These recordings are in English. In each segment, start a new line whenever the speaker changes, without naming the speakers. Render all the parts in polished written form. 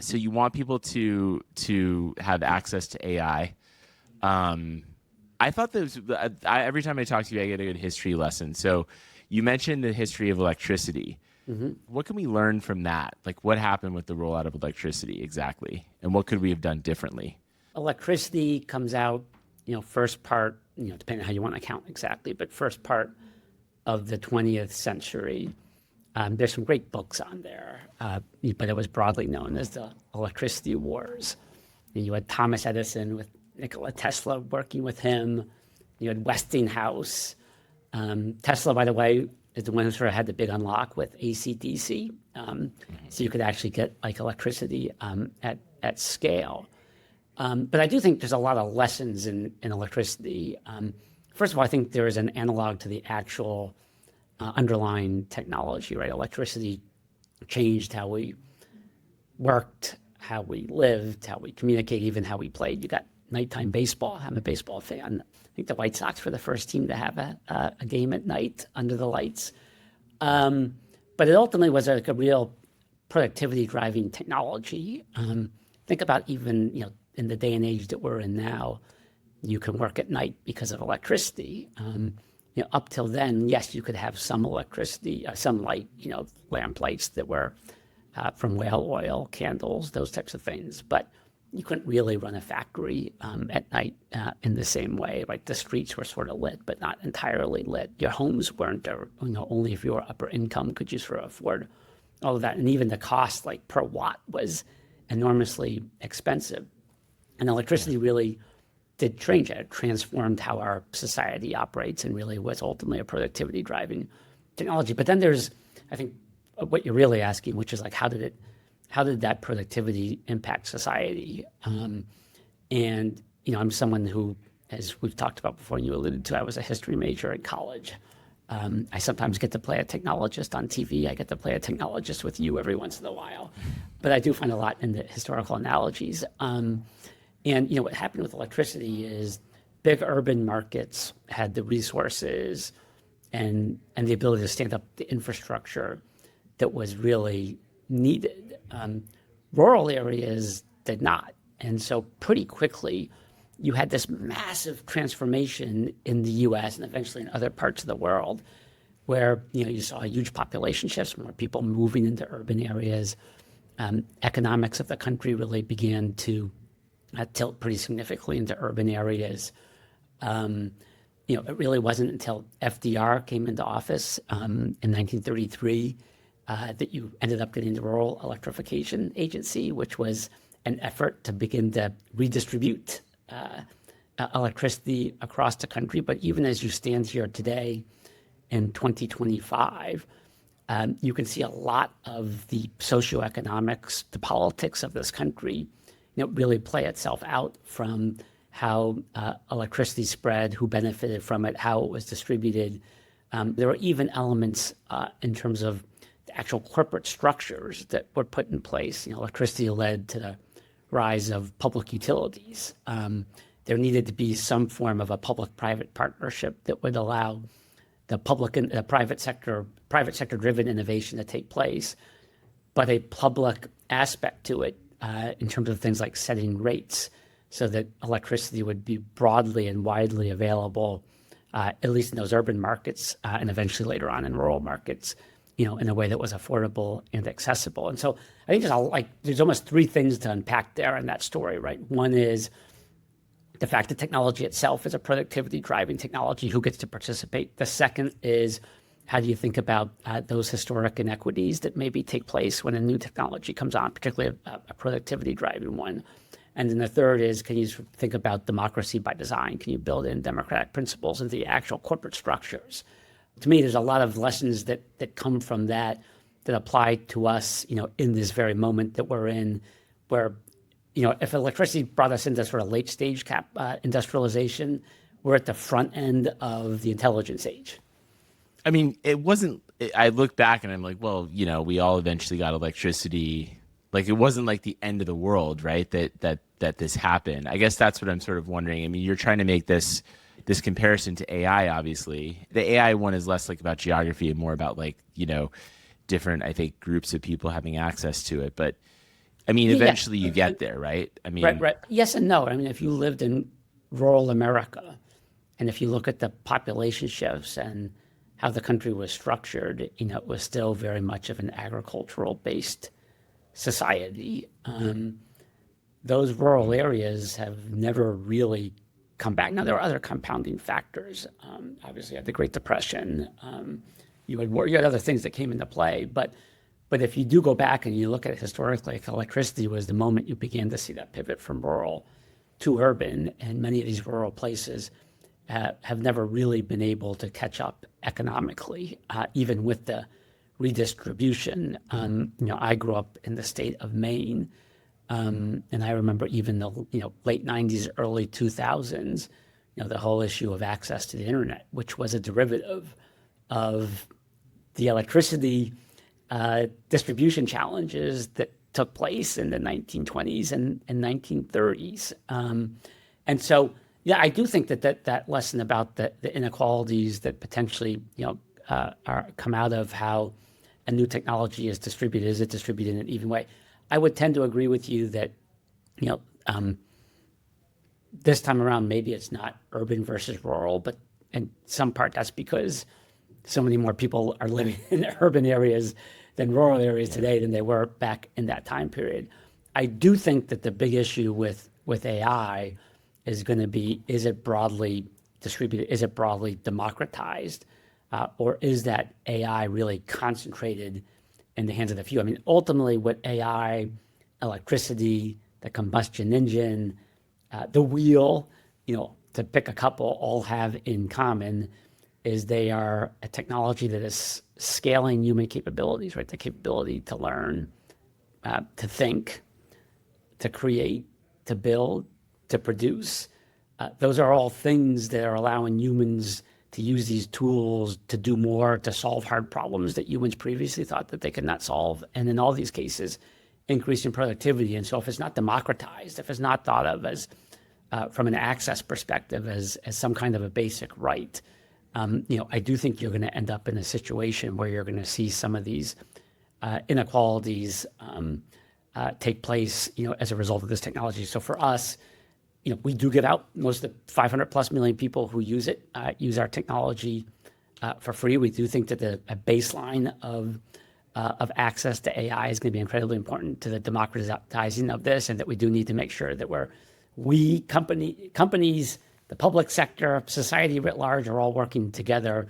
So you want people to have access to AI. I thought every time I talk to you, I get a good history lesson. So you mentioned the history of electricity.
Hmm.
What can we learn from that? Like what happened with the rollout of electricity exactly? And what could we have done differently?
Electricity comes out, first part, depending on how you want to count exactly, but first part of the 20th century. There's some great books on there, but it was broadly known as the Electricity Wars. And you had Thomas Edison with Nikola Tesla working with him. You had Westinghouse. Tesla, by the way, is the one who sort of had the big unlock with AC/DC. So you could actually get like electricity at scale. But I do think there's a lot of lessons in electricity. First of all, I think there is an analog to the actual underlying technology, right? Electricity changed how we worked, how we lived, how we communicate, even how we played. You got nighttime baseball. I'm a baseball fan. I think the White Sox were the first team to have a game at night under the lights. But it ultimately was like a real productivity driving technology. Think about even, in the day and age that we're in now, you can work at night because of electricity. Up till then, yes, you could have some electricity, some light, lamp lights that were from whale oil, candles, those types of things. But you couldn't really run a factory at night in the same way. Like the streets were sort of lit, but not entirely lit. Your homes weren't, only if you were upper income could you sort of afford all of that. And even the cost, like per watt, was enormously expensive. And electricity really did change it. It transformed how our society operates and really was ultimately a productivity driving technology. But then there's, I think, what you're really asking, which is like, how did that productivity impact society? And, I'm someone who, as we've talked about before and you alluded to, I was a history major in college. I sometimes get to play a technologist on TV. I get to play a technologist with you every once in a while. But I do find a lot in the historical analogies. And what happened with electricity is big urban markets had the resources and the ability to stand up the infrastructure that was really needed. Rural areas did not. And so pretty quickly, you had this massive transformation in the US and eventually in other parts of the world where you saw huge population shifts, more people moving into urban areas. Economics of the country really began to tilt pretty significantly into urban areas. It really wasn't until FDR came into office in 1933 that you ended up getting the Rural Electrification Agency, which was an effort to begin to redistribute electricity across the country. But even as you stand here today in 2025, you can see a lot of the socioeconomics, the politics of this country really play itself out from how electricity spread, who benefited from it, how it was distributed. There were even elements in terms of the actual corporate structures that were put in place. Electricity led to the rise of public utilities. There needed to be some form of a public-private partnership that would allow the public and the private sector-driven innovation to take place, but a public aspect to it in terms of things like setting rates so that electricity would be broadly and widely available, at least in those urban markets and eventually later on in rural markets, in a way that was affordable and accessible. And so I think there's almost three things to unpack there in that story, right? One is the fact that technology itself is a productivity driving technology, who gets to participate. The second is, how do you think about those historic inequities that maybe take place when a new technology comes on, particularly a productivity driving one? And then the third is, can you think about democracy by design? Can you build in democratic principles into the actual corporate structures? To me, there's a lot of lessons that come from that apply to us, in this very moment that we're in, where, if electricity brought us into sort of late stage industrialization, we're at the front end of the intelligence age.
I mean, it wasn't. I look back and I'm like, well, we all eventually got electricity. Like it wasn't like the end of the world, right? That this happened. I guess that's what I'm sort of wondering. I mean, you're trying to make this comparison to AI. Obviously, the AI one is less like about geography and more about like different, I think, groups of people having access to it. But I mean,
Yeah,
eventually you get there, right? I
right,
mean,
right. Yes and no. I mean, if you lived in rural America, and if you look at the population shifts and how the country was structured, it was still very much of an agricultural-based society. Those rural areas have never really come back. Now, there are other compounding factors. Obviously, you had the Great Depression. You had other things that came into play. But if you do go back and you look at it historically, like electricity was the moment you began to see that pivot from rural to urban. And many of these rural places have never really been able to catch up economically, even with the redistribution. I grew up in the state of Maine, and I remember even the late 90s, early 2000s, the whole issue of access to the internet, which was a derivative of the electricity distribution challenges that took place in the 1920s and 1930s. And so, yeah, I do think that lesson about the inequalities that potentially come out of how a new technology is distributed. Is it distributed in an even way? I would tend to agree with you that this time around maybe it's not urban versus rural, but in some part that's because so many more people are living in urban areas than rural areas today than they were back in that time period. I do think that the big issue with AI is going to be, is it broadly distributed? Is it broadly democratized? Or is that AI really concentrated in the hands of the few? I mean, ultimately what AI, electricity, the combustion engine, the wheel, to pick a couple, all have in common is they are a technology that is scaling human capabilities, right? The capability to learn, to think, to create, to build, to produce. Those are all things that are allowing humans to use these tools to do more, to solve hard problems that humans previously thought that they could not solve. And in all these cases, increasing productivity. And so if it's not democratized, if it's not thought of as, from an access perspective, as some kind of a basic right, I do think you're going to end up in a situation where you're going to see some of these inequalities take place, as a result of this technology. So for us, we do give out most of the 500 plus million people who use it, use our technology for free. We do think that a baseline of access to AI is going to be incredibly important to the democratizing of this, and that we do need to make sure that companies, the public sector, society writ large are all working together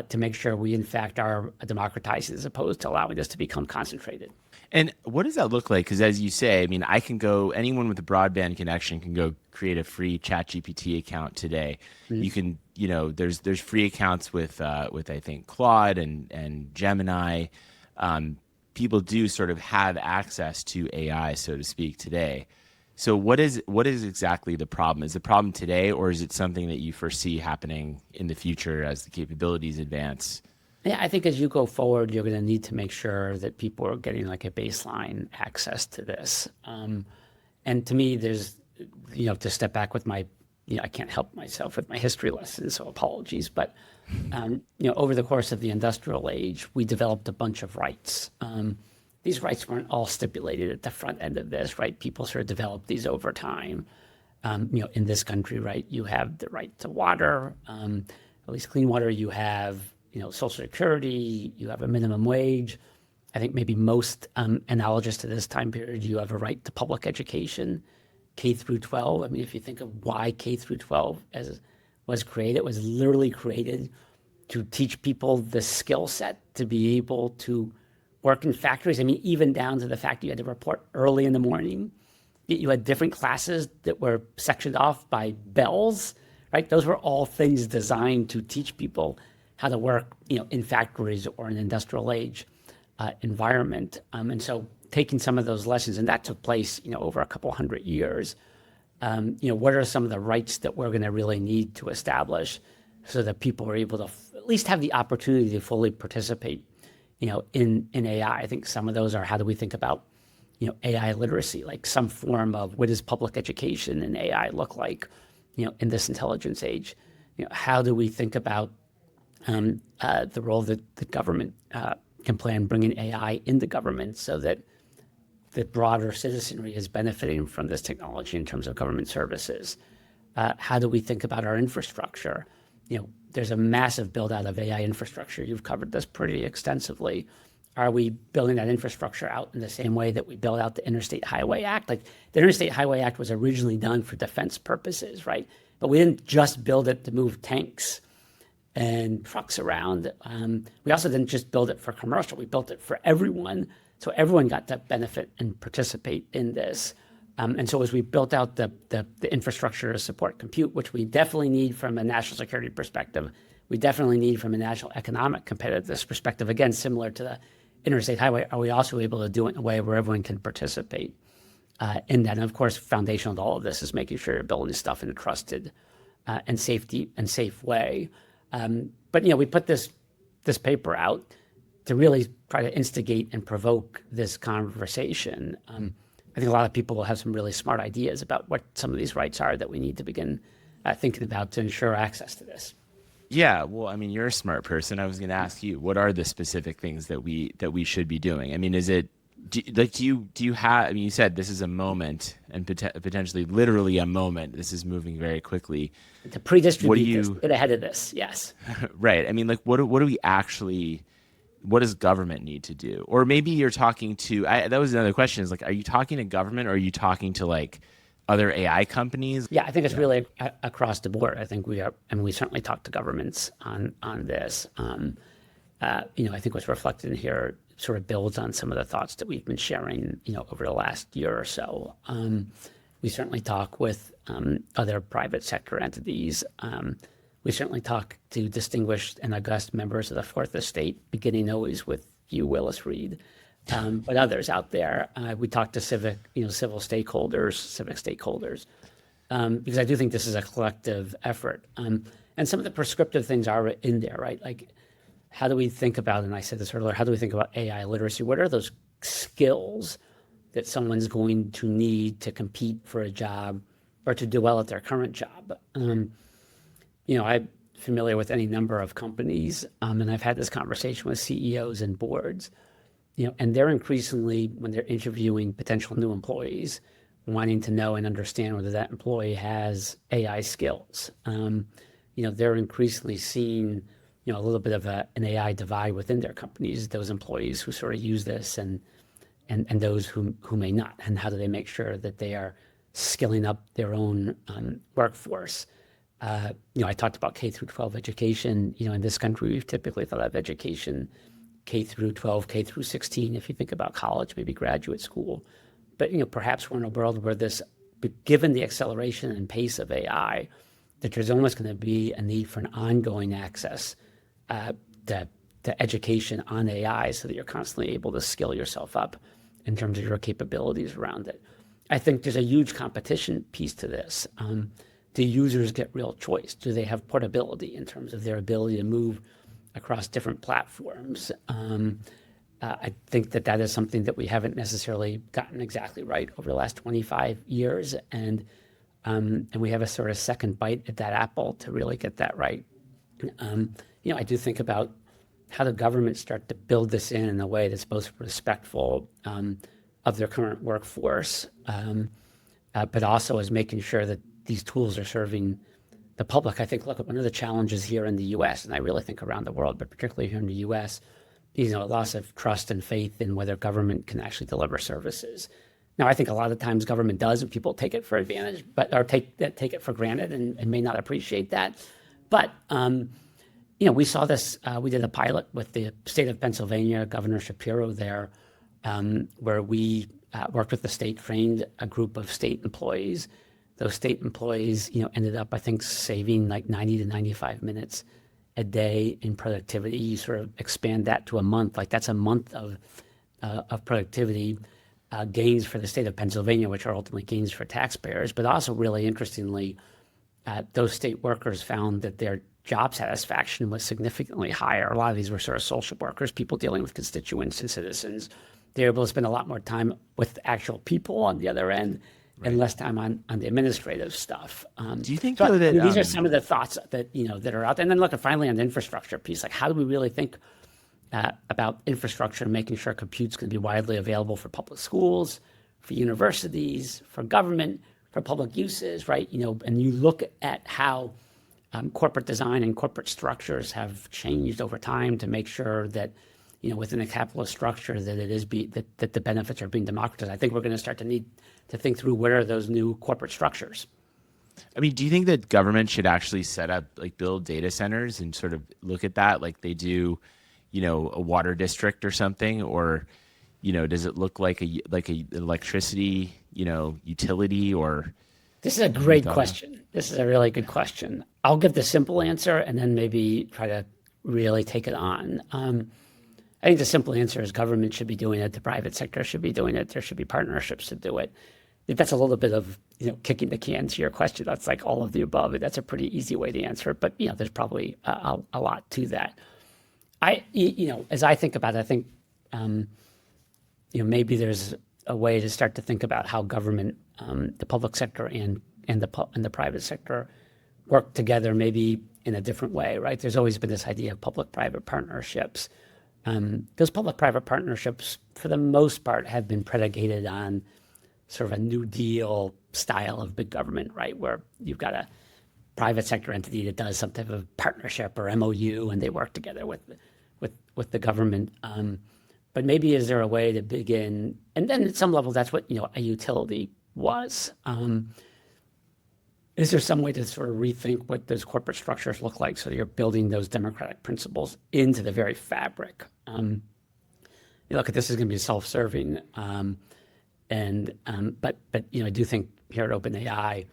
to make sure we, in fact, are democratizing as opposed to allowing this to become concentrated.
and what does that look like? Because as you say, I mean, anyone with a broadband connection can go create a free ChatGPT account today.
Mm-hmm.
You can, there's free accounts with I think Claude and Gemini. People do sort of have access to AI, so to speak, today. So what is exactly the problem? Is the problem today, or is it something that you foresee happening in the future as the capabilities advance?
Yeah, I think as you go forward, you're going to need to make sure that people are getting like a baseline access to this. And to me, there's, to step back with my, I can't help myself with my history lessons, so apologies. But, over the course of the industrial age, we developed a bunch of rights. These rights weren't all stipulated at the front end of this, right? People sort of developed these over time. In this country, right, you have the right to water, at least clean water. You have, Social Security, you have a minimum wage. I think maybe most analogous to this time period, you have a right to public education, K through 12. I mean, if you think of why K through 12 was created, it was literally created to teach people the skill set to be able to work in factories. I mean, even down to the fact you had to report early in the morning. You had different classes that were sectioned off by bells, right? Those were all things designed to teach people how to work, in factories or an industrial age environment. And so taking some of those lessons, and that took place, over a couple hundred years. What are some of the rights that we're going to really need to establish so that people are able to at least have the opportunity to fully participate, in AI? I think some of those are, how do we think about, AI literacy, like some form of what does public education and AI look like, in this intelligence age? How do we think about the role that the government can play in bringing AI into government so that the broader citizenry is benefiting from this technology in terms of government services. How do we think about our infrastructure? There's a massive build out of AI infrastructure. You've covered this pretty extensively. Are we building that infrastructure out in the same way that we built out the Interstate Highway Act? Like the Interstate Highway Act was originally done for defense purposes, right? But we didn't just build it to move tanks and trucks around. We also didn't just build it for commercial. We built it for everyone. So everyone got to benefit and participate in this. And so as we built out the infrastructure to support compute, which we definitely need from a national security perspective, we definitely need from a national economic competitiveness perspective, again, similar to the Interstate Highway, are we also able to do it in a way where everyone can participate in that? And of course, foundational to all of this is making sure you're building stuff in a trusted and safe way. But we put this paper out to really try to instigate and provoke this conversation. I think a lot of people will have some really smart ideas about what some of these rights are that we need to begin thinking about to ensure access to this.
Yeah, well, I mean, you're a smart person. I was going to ask you, what are the specific things that we should be doing? I mean, is it do you have? I mean, you said this is a moment, and potentially, literally a moment. This is moving very quickly.
To pre-distribute this, get ahead of this. Yes.
Right. I mean, like, what do we actually? What does government need to do? Or maybe you're talking to. That was another question. Is like, are you talking to government, or are you talking to like other AI companies?
Yeah, I think it's really across the board. I think we are, and we certainly talk to governments on this. I think what's reflected in here sort of builds on some of the thoughts that we've been sharing, over the last year or so. We certainly talk with other private sector entities. We certainly talk to distinguished and august members of the Fourth Estate, beginning always with you, Willis Reed. But others out there, we talk to civic stakeholders, because I do think this is a collective effort. And some of the prescriptive things are in there, right? Like, how do we think about, and I said this earlier, how do we think about AI literacy? What are those skills that someone's going to need to compete for a job or to do well at their current job? I'm familiar with any number of companies, and I've had this conversation with CEOs and boards. And they're increasingly, when they're interviewing potential new employees, wanting to know and understand whether that employee has AI skills. They're increasingly seeing, a little bit of an AI divide within their companies, those employees who sort of use this and those who may not. And how do they make sure that they are skilling up their own workforce? I talked about K through 12 education. In this country, we've typically thought of education K through 12, K through 16, if you think about college, maybe graduate school. But, perhaps we're in a world where given the acceleration and pace of AI, that there's almost going to be a need for an ongoing access to education on AI so that you're constantly able to skill yourself up in terms of your capabilities around it. I think there's a huge competition piece to this. Do users get real choice? Do they have portability in terms of their ability to move across different platforms? I think that is something that we haven't necessarily gotten exactly right over the last 25 years, and we have a sort of second bite at that apple to really get that right. I do think about how the government start to build this in a way that's both respectful of their current workforce, but also is making sure that these tools are serving the public. I think, look, one of the challenges here in the U.S., and I really think around the world, but particularly here in the U.S., a loss of trust and faith in whether government can actually deliver services. Now, I think a lot of times government does, and people take it for advantage, or take it for granted and may not appreciate that. But we saw this. We did a pilot with the state of Pennsylvania, Governor Shapiro there, where we worked with the state, trained a group of state employees. Those state employees, ended up, I think, saving like 90 to 95 minutes a day in productivity. You sort of expand that to a month, like that's a month of productivity gains for the state of Pennsylvania, which are ultimately gains for taxpayers. But also, really interestingly, those state workers found that their job satisfaction was significantly higher. A lot of these were sort of social workers, people dealing with constituents and citizens. They were able to spend a lot more time with actual people on the other end. Right. And less time on the administrative stuff.
Do you think that
these are some of the thoughts that that are out there? And then look, finally on the infrastructure piece, like how do we really think about infrastructure and making sure compute's going to be widely available for public schools, for universities, for government, for public uses, right? And you look at how corporate design and corporate structures have changed over time to make sure that, within a capitalist structure, that that the benefits are being democratized. I think we're going to start to need to think through what are those new corporate structures.
I mean, do you think that government should actually set up, build data centers and sort of look at that like they do, a water district or something? Or, does it look like a electricity, utility? Or
this is a great question. This is a really good question. I'll give the simple answer and then maybe try to really take it on. I think the simple answer is government should be doing it. The private sector should be doing it. There should be partnerships to do it. That's a little bit of kicking the can to your question. That's like all of the above. That's a pretty easy way to answer it. But there's probably a lot to that. As I think about it, I think maybe there's a way to start to think about how government, the public sector, and the private sector work together, maybe in a different way. Right? There's always been this idea of public-private partnerships. Those public-private partnerships, for the most part, have been predicated on sort of a New Deal style of big government, right? Where you've got a private sector entity that does some type of partnership or MOU, and they work together with the government. But maybe is there a way to begin? And then at some level, that's what a utility was. Is there some way to sort of rethink what those corporate structures look like, so you're building those democratic principles into the very fabric? Look, this is going to be self-serving. But I do think here at OpenAI,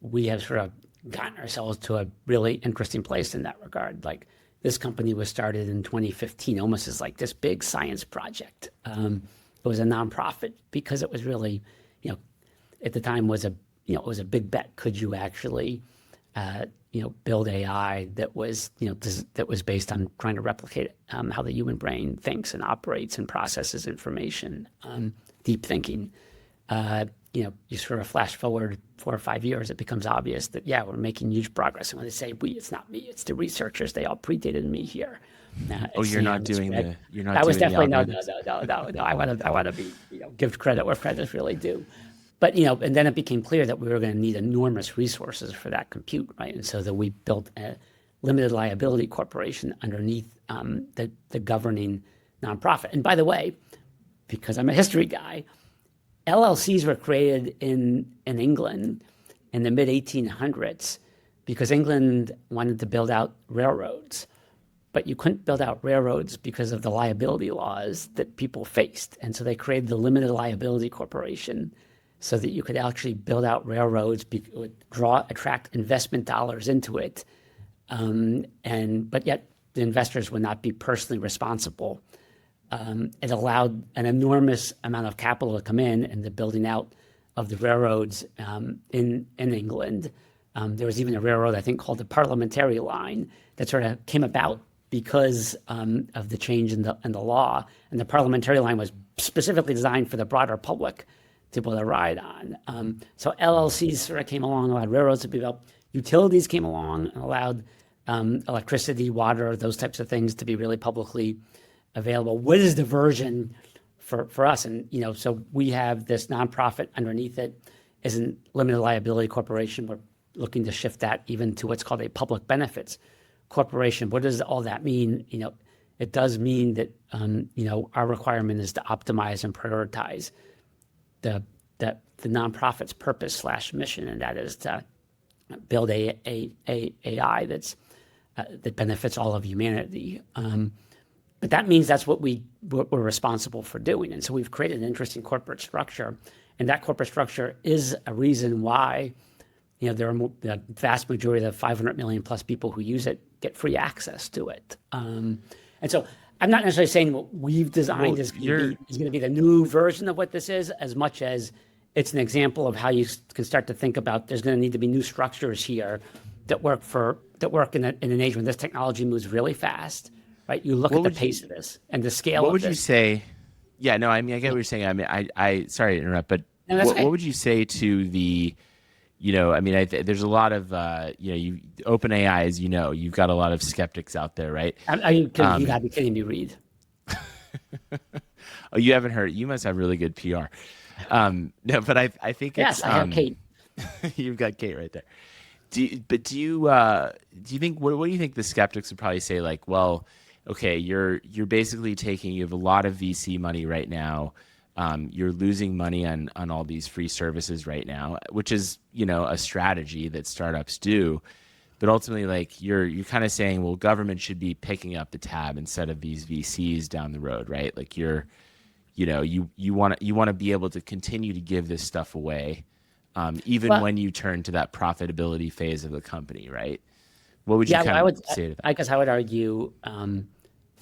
we have sort of gotten ourselves to a really interesting place in that regard. Like, this company was started in 2015, almost as like this big science project. It was a nonprofit because it was really, at the time was it was a big bet. Could you actually, build AI that was, that was based on trying to replicate how the human brain thinks and operates and processes information, deep thinking. You sort of flash forward 4 or 5 years, it becomes obvious that, we're making huge progress. And when they say we, it's not me, it's the researchers. They all predated me here.
You're not doing the, you're not
that
doing
was definitely,
the
no. I want to be, give credit where credit's really due. But, and then it became clear that we were going to need enormous resources for that compute, right? And so that we built a limited liability corporation underneath the governing nonprofit. And by the way, because I'm a history guy, LLCs were created in England in the mid-1800s because England wanted to build out railroads. But you couldn't build out railroads because of the liability laws that people faced. And so they created the limited liability corporation so that you could actually build out railroads, attract investment dollars into it. But yet the investors would not be personally responsible. It allowed an enormous amount of capital to come in and the building out of the railroads in England. There was even a railroad, I think, called the Parliamentary Line that sort of came about because of the change in the law. And the Parliamentary Line was specifically designed for the broader public to be able to ride on. So LLCs sort of came along, allowed railroads to be built. Utilities came along and allowed electricity, water, those types of things to be really publicly available. What is the version for us? And, so we have this nonprofit underneath it is a limited liability corporation. We're looking to shift that even to what's called a public benefits corporation. What does all that mean? It does mean that, our requirement is to optimize and prioritize the nonprofit's purpose / mission, and that is to build a AI that benefits all of humanity. But that means that's what we're responsible for doing. And so we've created an interesting corporate structure, and that corporate structure is a reason why there are the vast majority of the 500 million plus people who use it get free access to it. And so I'm not necessarily saying what we've designed is going to be the new version of what this is, as much as it's an example of how you can start to think about there's going to need to be new structures here that work in an age when this technology moves really fast, right? You look at the pace of this and the scale of this.
What would you say? Yeah, no, I mean, I get what you're saying. I mean, I sorry to interrupt, but what would you say to the, I mean, there's a lot of, OpenAI, as you've got a lot of skeptics out there, right?
You got to be kidding me, Reed.
Oh, you haven't heard. You must have really good PR. No, but I think it's
Yes, I have Kate.
you've got Kate right there. Do you think what do you think the skeptics would probably say like, well, okay, you're basically taking you have a lot of VC money right now. You're losing money on all these free services right now, which is, a strategy that startups do. But ultimately, like you're kind of saying, well, government should be picking up the tab instead of these VCs down the road, right? Like you want to be able to continue to give this stuff away, even
Well,
when you turn to that profitability phase of the company, right? What would you
yeah, well,
kind
I
of
would,
say to that?
I guess I would argue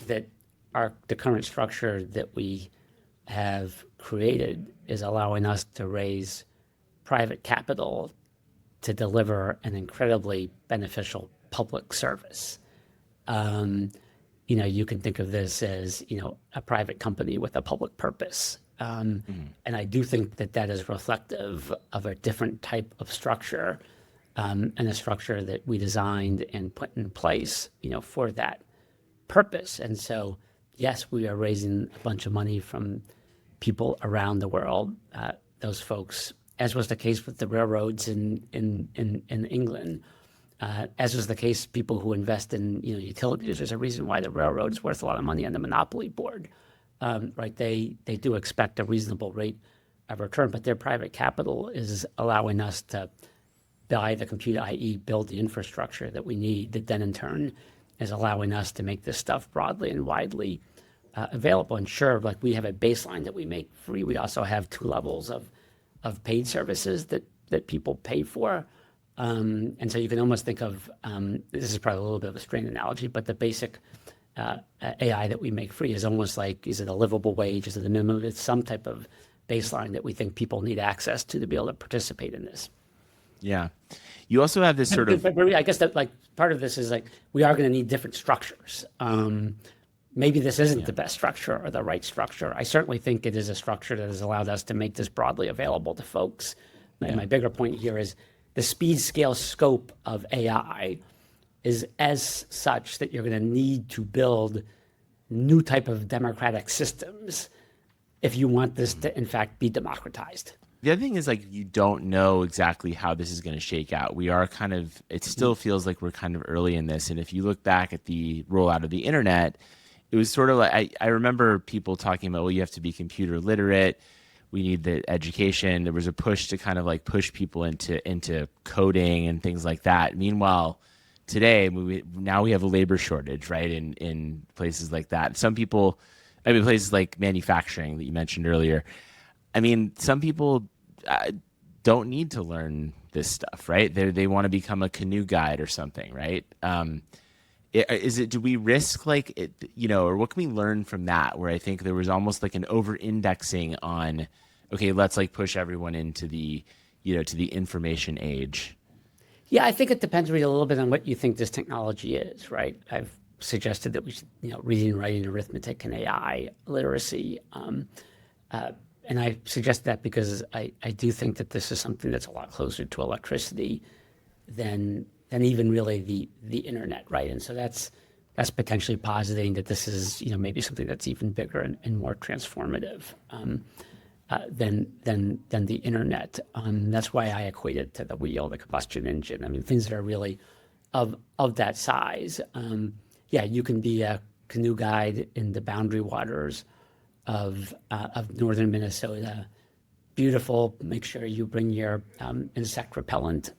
that the current structure that we have created is allowing us to raise private capital to deliver an incredibly beneficial public service. Um, you can think of this as, a private company with a public purpose.
Mhm.
And I do think that that is reflective of a different type of structure, and a structure that we designed and put in place, for that purpose. And so, yes, we are raising a bunch of money from people around the world. Those folks, as was the case with the railroads in England, as was the case, people who invest in utilities. There's a reason why the railroad is worth a lot of money on the monopoly board, right? They do expect a reasonable rate of return, but their private capital is allowing us to buy the compute, i.e., build the infrastructure that we need. That then in turn is allowing us to make this stuff broadly and widely available. And sure, like we have a baseline that we make free. We also have two levels of paid services that people pay for. And so you can almost think of this is probably a little bit of a strained analogy, but the basic AI that we make free is almost like, is it a livable wage? Is it a minimum? It's some type of baseline that we think people need access to be able to participate in this.
Yeah. You also have this sort of
But I guess that like part of this is like we are going to need different structures. Maybe this isn't
yeah.
the best structure or the right structure. I certainly think it is a structure that has allowed us to make this broadly available to folks. And
Yeah.
my bigger point here is the speed, scale, scope of AI is as such that you're going to need to build new type of democratic systems if you want this to in fact be democratized.
The other thing is like you don't know exactly how this is going to shake out. We are kind of it still feels like we're kind of early in this. And if you look back at the rollout of the internet, it was sort of like I remember people talking about, well, you have to be computer literate. We need the education. There was a push to kind of like push people into coding and things like that. Meanwhile, today now we have a labor shortage, right? In places like that. Some people, I mean, places like manufacturing that you mentioned earlier. I mean, some people don't need to learn this stuff, right? They want to become a canoe guide or something, right? Do we risk like it, or what can we learn from that? Where I think there was almost like an over indexing on, okay, let's like push everyone into to the information age.
Yeah, I think it depends really a little bit on what you think this technology is, right? I've suggested that we should, reading, writing, arithmetic, and AI literacy. And I suggest that because I do think that this is something that's a lot closer to electricity than even really the internet, right? And so that's potentially positing that this is maybe something that's even bigger and more transformative than the internet. That's why I equate it to the wheel, the combustion engine. I mean, things that are really of that size. Yeah, you can be a canoe guide in the boundary waters of northern Minnesota. Beautiful. Make sure you bring your insect repellent.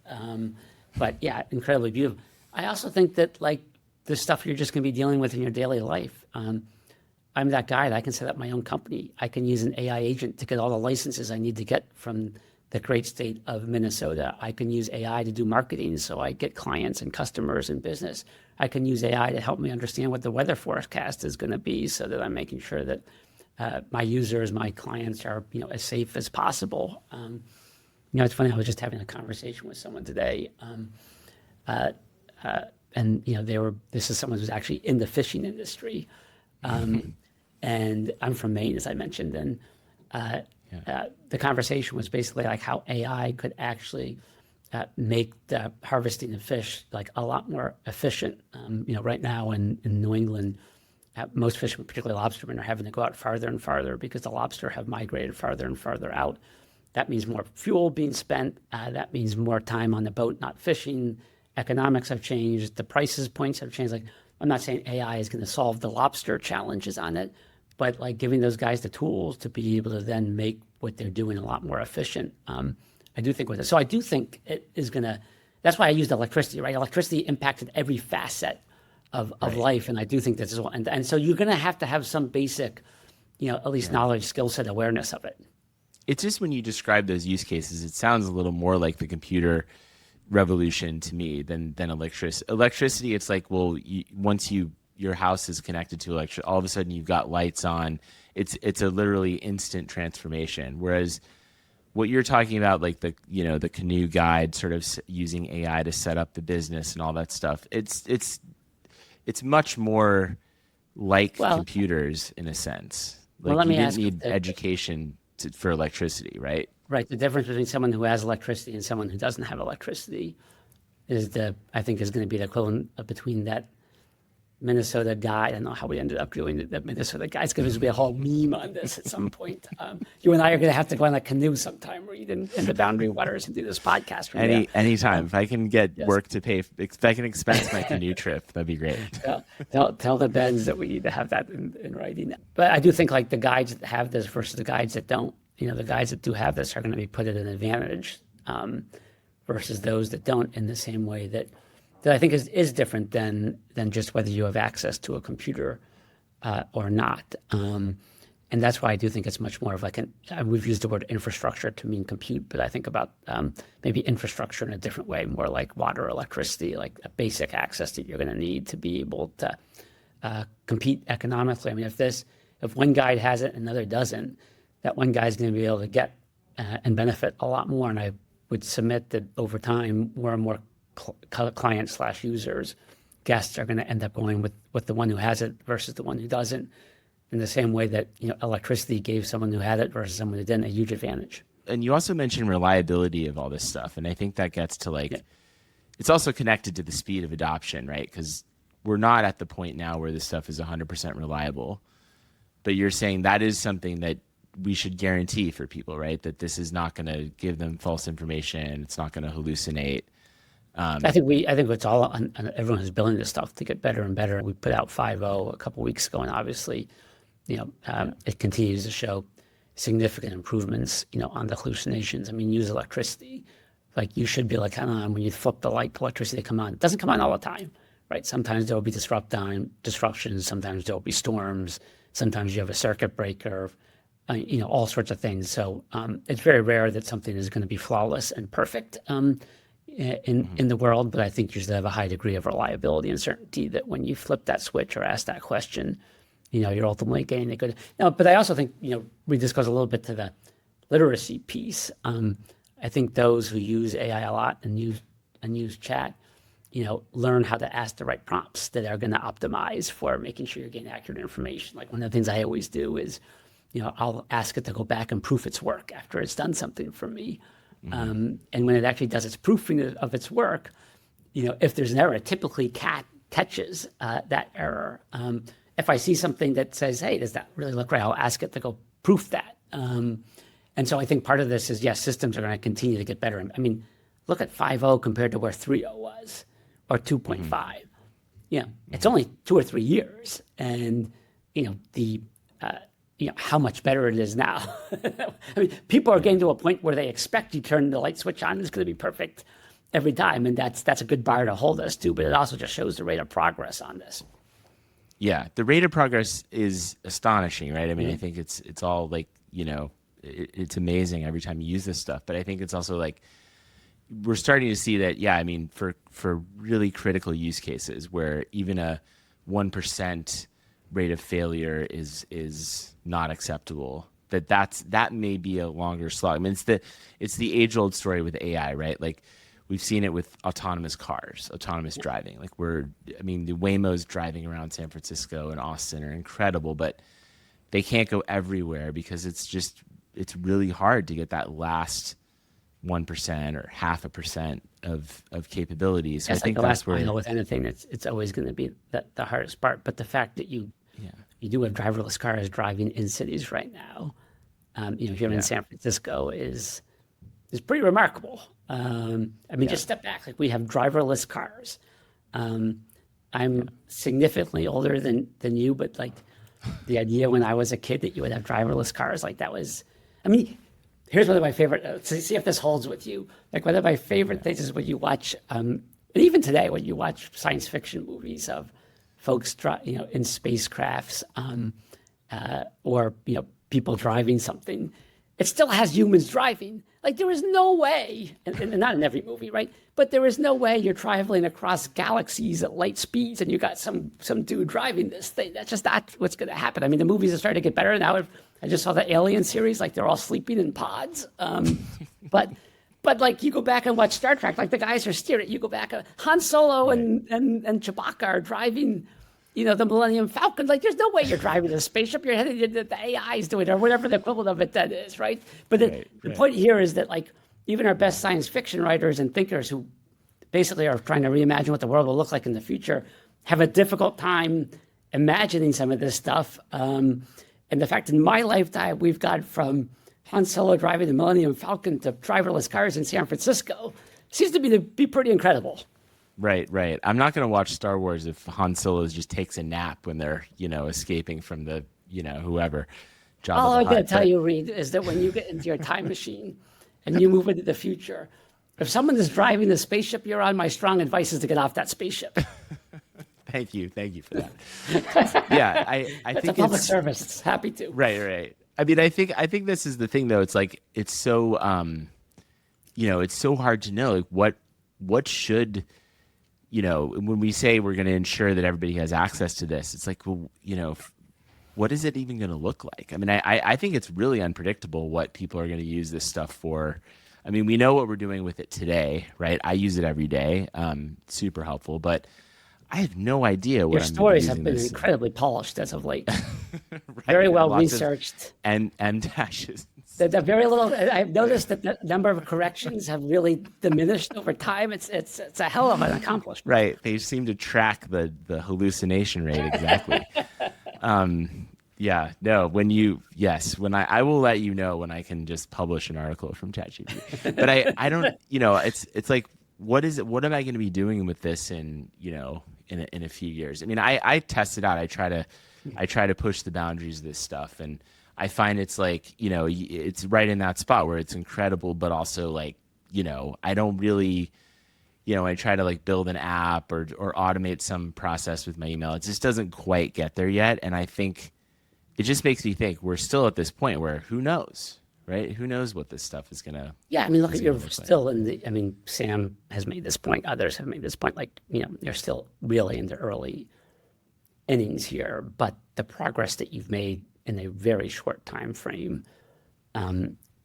But yeah, incredibly beautiful. I also think that like the stuff you're just going to be dealing with in your daily life. I'm that guy that I can set up my own company. I can use an AI agent to get all the licenses I need to get from the great state of Minnesota. I can use AI to do marketing so I get clients and customers and business. I can use AI to help me understand what the weather forecast is going to be so that I'm making sure that my users, my clients are as safe as possible. It's funny. I was just having a conversation with someone today, and this is someone who's actually in the fishing industry, and I'm from Maine, as I mentioned, and the conversation was basically like how AI could actually make the harvesting of fish like a lot more efficient. Right now in New England, most fishermen, particularly lobstermen, are having to go out farther and farther because the lobster have migrated farther and farther out. That means more fuel being spent. That means more time on the boat not fishing. Economics have changed. The prices points have changed. Like, I'm not saying AI is going to solve the lobster challenges on it, but like giving those guys the tools to be able to then make what they're doing a lot more efficient. I do think with it. So I do think it is going to, that's why I used electricity, right? Electricity impacted every facet of life. And I do think this is, and so you're going to have some basic, at least knowledge, skill set, awareness of it.
It's just when you describe those use cases, it sounds a little more like the computer revolution to me than electricity. Electricity, it's like, well, once your house is connected to electricity, all of a sudden you've got lights on. It's a literally instant transformation. Whereas what you're talking about, like the canoe guide, sort of using AI to set up the business and all that stuff, it's much more like computers in a sense. Like,
let me
you
ask
didn't need education for electricity, right?
Right. The difference between someone who has electricity and someone who doesn't have electricity I think is going to be the equivalent of between that Minnesota guy. I don't know how we ended up doing that Minnesota guy. It's going to be a whole meme on this at some point. You and I are going to have to go on a canoe sometime, read in the Boundary Waters and do this podcast from there.
Anytime. If I can get work to pay, if I can expense my canoe trip, that'd be great.
Tell the Bens that we need to have that in writing. But I do think like the guides that have this versus the guides that don't, the guides that do have this are going to be put at an advantage versus those that don't, in the same way that I think is different than just whether you have access to a computer or not. And that's why I do think it's much more of like we've used the word infrastructure to mean compute, but I think about maybe infrastructure in a different way, more like water, electricity, like a basic access that you're going to need to be able to compete economically. I mean, if one guide has it and another doesn't, that one guy is going to be able to get and benefit a lot more. And I would submit that over time, more and more clients/users, guests are going to end up going with the one who has it versus the one who doesn't, in the same way that electricity gave someone who had it versus someone who didn't a huge advantage.
And you also mentioned reliability of all this stuff, and I think that gets to it's also connected to the speed of adoption, right? Because we're not at the point now where this stuff is 100% reliable, but you're saying that is something that we should guarantee for people, right? That this is not going to give them false information. It's not going to hallucinate.
I think it's all on everyone who's building this stuff to get better and better. We put out 5.0 a couple of weeks ago, and obviously, it continues to show significant improvements, on the hallucinations. I mean, use electricity. Like, you should be like, when you flip the light, electricity come on. It doesn't come on all the time, right? Sometimes there will be disruptions. Sometimes there will be storms. Sometimes you have a circuit breaker. All sorts of things. So it's very rare that something is going to be flawless and perfect in the world. But I think you should have a high degree of reliability and certainty that when you flip that switch or ask that question, you're ultimately getting a good. But I also think this goes a little bit to the literacy piece. I think those who use AI a lot and use chat, learn how to ask the right prompts that are going to optimize for making sure you're getting accurate information. Like, one of the things I always do is, I'll ask it to go back and proof its work after it's done something for me. And when it actually does its proofing of its work, if there's an error, it typically catches that error. If I see something that says, hey, does that really look right? I'll ask it to go proof that. And so I think part of this is, yes, systems are going to continue to get better. I mean, look at 5.0 compared to where 3.0 was, or 2.5. It's only 2 or 3 years. And, how much better it is now. I mean, people are getting to a point where they expect you turn the light switch on, it's going to be perfect every time. And that's a good bar to hold us to, but it also just shows the rate of progress on this.
Yeah, the rate of progress is astonishing, right? I mean, I think it's all like, it's amazing every time you use this stuff. But I think it's also like, we're starting to see that, I mean, for really critical use cases where even a 1% rate of failure is not acceptable, that may be a longer slog. I mean, it's the age-old story with AI, right? Like, we've seen it with autonomous cars, autonomous driving. Like, the Waymos driving around San Francisco and Austin are incredible, but they can't go everywhere because it's really hard to get that last 1% or 0.5% of capabilities. So I think that's where,
with anything, it's always going to be the hardest part. But the fact that you you do have driverless cars driving in cities right now. Here in San Francisco is pretty remarkable. Just step back. Like we have driverless cars. I'm significantly older than you, but like the idea when I was a kid that you would have driverless cars, like that was, here's one of my favorite, to see if this holds with you. Like one of my favorite things is when you watch, and even today, when you watch science fiction movies of folks, in spacecrafts, or, people driving something, it still has humans driving. Like there is no way, and not in every movie, right? But there is no way you're traveling across galaxies at light speeds and you got some dude driving this thing. That's just not what's going to happen. The movies are starting to get better now. I just saw the Alien series, like they're all sleeping in pods. But like you go back and watch Star Trek, like the guys are steering. You go back, Han Solo and Chewbacca are driving, the Millennium Falcon. Like there's no way you're driving a spaceship. You're heading, the AI is doing it, or whatever the equivalent of it that is, right? But the point here is that like even our best science fiction writers and thinkers who basically are trying to reimagine what the world will look like in the future have a difficult time imagining some of this stuff. And the fact in my lifetime, we've gone from Han Solo driving the Millennium Falcon to driverless cars in San Francisco seems to be pretty incredible.
Right. I'm not going to watch Star Wars if Han Solo just takes a nap when they're, escaping from the, whoever.
All I'm going to tell you, Reed, is that when you get into your time machine and you move into the future, if someone is driving the spaceship you're on, my strong advice is to get off that spaceship.
Thank you for that. Yeah, I think
it's a public service. Happy to.
Right. I think this is the thing though. It's like it's so it's so hard to know like what should when we say we're going to ensure that everybody has access to this, it's like, well, what is it even going to look like? I think it's really unpredictable what people are going to use this stuff for. We know what we're doing with it today, right? I use it every day. Super helpful, but I have no idea what
your stories have been incredibly polished as of late. Right. Very well researched.
And dashes.
The very little. I've noticed that the number of corrections have really diminished over time. It's a hell of an accomplishment.
Right. They seem to track the hallucination rate exactly. Yeah. No. When I will let you know when I can just publish an article from ChatGPT. But I don't. It's like what is it? What am I going to be doing with this in a few years? I test it out. I try to push the boundaries of this stuff, and I find it's like, it's right in that spot where it's incredible, but also like, I don't really, I try to like build an app or automate some process with my email. It just doesn't quite get there yet. And I think it just makes me think we're still at this point where who knows, right? Who knows what this stuff is going to.
Yeah. Look, you're still in the, Sam has made this point. Others have made this point. Like, you're still really in the early innings here, but the progress that you've made in a very short time frame,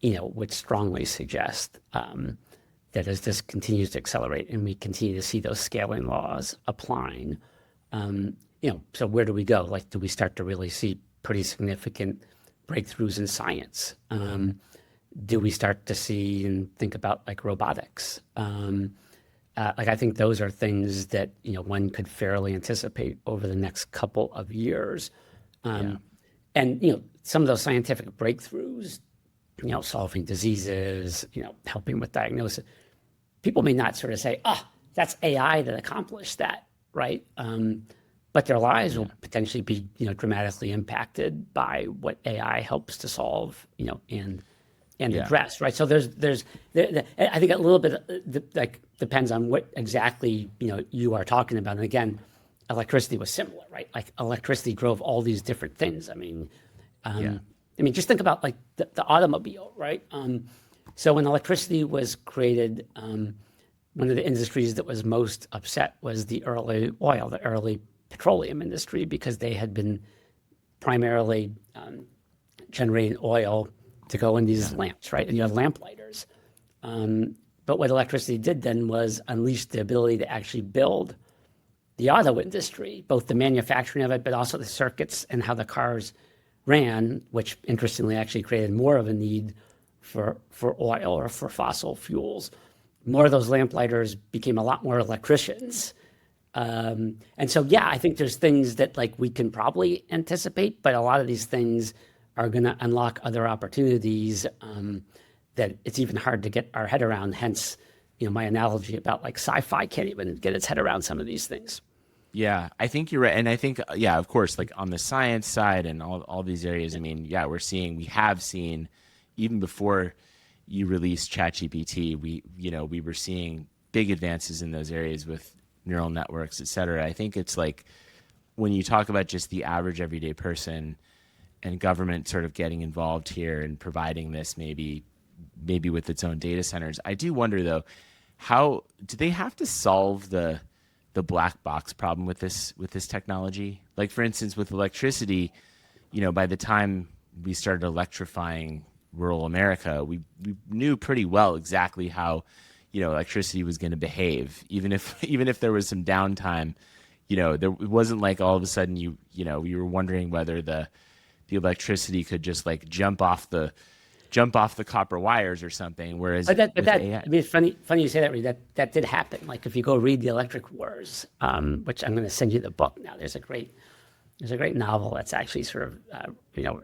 would strongly suggest that as this continues to accelerate and we continue to see those scaling laws applying, so where do we go? Like, do we start to really see pretty significant breakthroughs in science? Do we start to see and think about like robotics? I think those are things that, one could fairly anticipate over the next couple of years. And, some of those scientific breakthroughs, solving diseases, helping with diagnosis, people may not sort of say, that's AI that accomplished that, right? But their lives will potentially be, dramatically impacted by what AI helps to solve, and address, right? So there's I think a little bit depends on what exactly, you are talking about. And again, electricity was similar, right? Like electricity drove all these different things. Just think about like the automobile, right? So when electricity was created, one of the industries that was most upset was the early petroleum industry, because they had been primarily generating oil to go in these lamps, right? And you have lamp lighters. But what electricity did then was unleash the ability to actually build the auto industry, both the manufacturing of it, but also the circuits and how the cars ran, which interestingly actually created more of a need for oil or for fossil fuels. More of those lamplighters became a lot more electricians. And so, yeah, I think there's things that like we can probably anticipate, but a lot of these things are going to unlock other opportunities that it's even hard to get our head around. Hence, my analogy about like sci-fi can't even get its head around some of these things.
Yeah, I think you're right. And I think, yeah, of course, like on the science side and all these areas, I mean, yeah, we have seen, even before you released ChatGPT, we were seeing big advances in those areas with neural networks, et cetera. I think it's like when you talk about just the average everyday person and government sort of getting involved here and providing this maybe with its own data centers. I do wonder though, how do they have to solve the black box problem with this technology? Like for instance, with electricity, by the time we started electrifying rural America, we knew pretty well exactly how electricity was going to behave, even if there was some downtime. There it wasn't like all of a sudden you were wondering whether the electricity could just like jump off the copper wires or something. Whereas with AI,
I mean, it's funny you say that, Reed. That did happen. Like if you go read the Electric Wars, which I'm going to send you the book now. There's a great novel that's actually sort of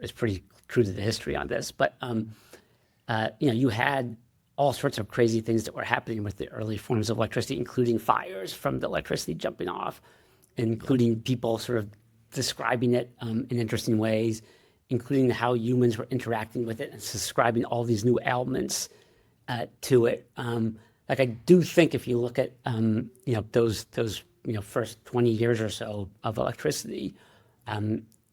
is pretty true to the history on this. But you had all sorts of crazy things that were happening with the early forms of electricity, including fires from the electricity jumping off, including people sort of describing it in interesting ways, including how humans were interacting with it and subscribing all these new elements to it. Like I do think if you look at those first 20 years or so of electricity,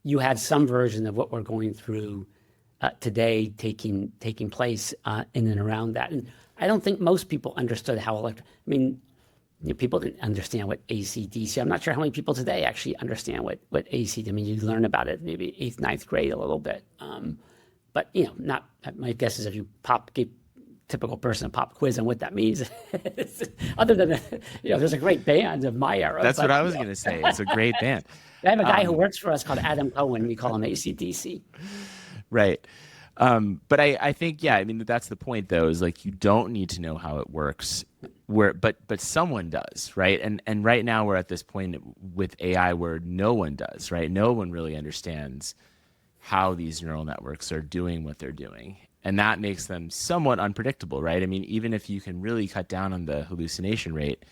you had some version of what we're going through today taking place in and around that. And I don't think most people understood how I mean, people didn't understand what AC/DC. I'm not sure how many people today actually understand what AC. I mean, you learn about it maybe 8th, 9th grade a little bit, but not. My guess is if you give typical person a pop quiz on what that means, other than there's a great band of my era.
That's what I was going to say. It's a great band.
I have a guy who works for us called Adam Cohen. We call him AC/DC.
Right. But I think, yeah, I mean, that's the point though, is like, you don't need to know how it works but someone does, right? And right now we're at this point with AI where no one does, right? No one really understands how these neural networks are doing what they're doing. And that makes them somewhat unpredictable, right? I mean, even if you can really cut down on the hallucination rate,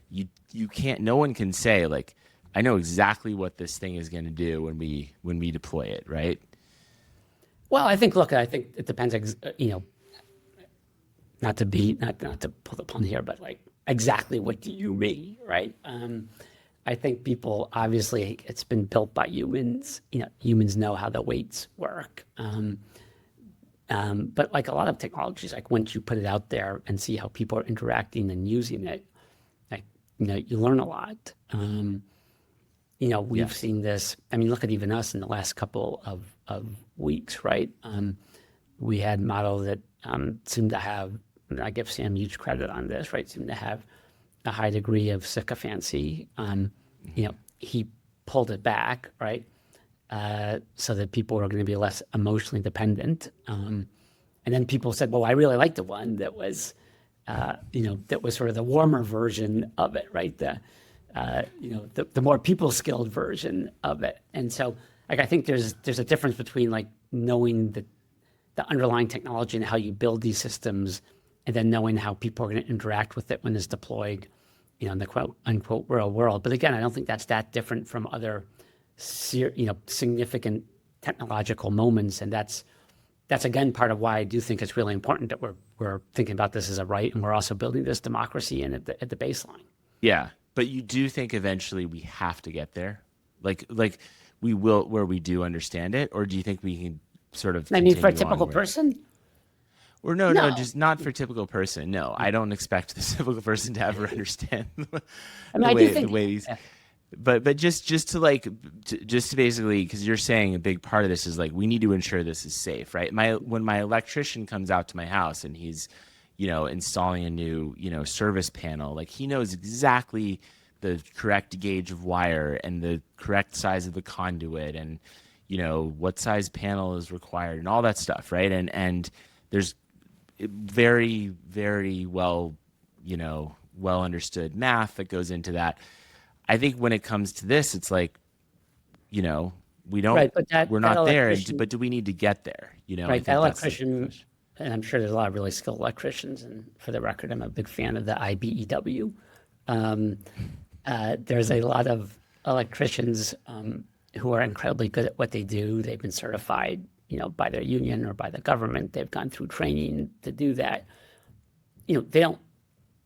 you can't, no one can say like, I know exactly what this thing is going to do when we deploy it, right?
Well, I think it depends, not to pull the pun here, but like exactly what do you mean, right? I think people, obviously it's been built by humans. Humans know how the weights work. But like a lot of technologies, like once you put it out there and see how people are interacting and using it, like, you learn a lot. We've seen this. I mean, look at even us in the last couple of weeks, right? We had models that seemed to have, and I give Sam huge credit on this, right? Seemed to have a high degree of sycophancy. He pulled it back, right? So that people were going to be less emotionally dependent. And then people said, well, I really like the one that was, that was sort of the warmer version of it, right? The more people skilled version of it. And so like, I think there's a difference between like knowing the underlying technology and how you build these systems, and then knowing how people are going to interact with it when it's deployed, in the quote unquote real world. But again, I don't think that's that different from other, significant technological moments. And that's again part of why I do think it's really important that we're thinking about this as a right, and we're also building this democracy in at the baseline.
Yeah, but you do think eventually we have to get there, like we will, where we do understand it, or do you think we can sort of?
I mean, for a typical person.
Or no, just not for typical person. No, I don't expect the typical person to ever understand the way these. But just to basically, because you're saying a big part of this is like we need to ensure this is safe, right? When my electrician comes out to my house and he's, installing a new, service panel, like he knows exactly the correct gauge of wire and the correct size of the conduit and, what size panel is required and all that stuff, right? And there's very, very well understood math that goes into that. I think when it comes to this, it's like, you know, we don't,
Right, but that
we're
that
not there,
electrician,
but do we need to get there? I
right, that
think that's the
electrician,
question.
and I'm sure there's a lot of really skilled electricians. And for the record, I'm a big fan of the IBEW. Um, there's a lot of electricians who are incredibly good at what they do. They've been certified, by their union or by the government. They've gone through training to do that. They don't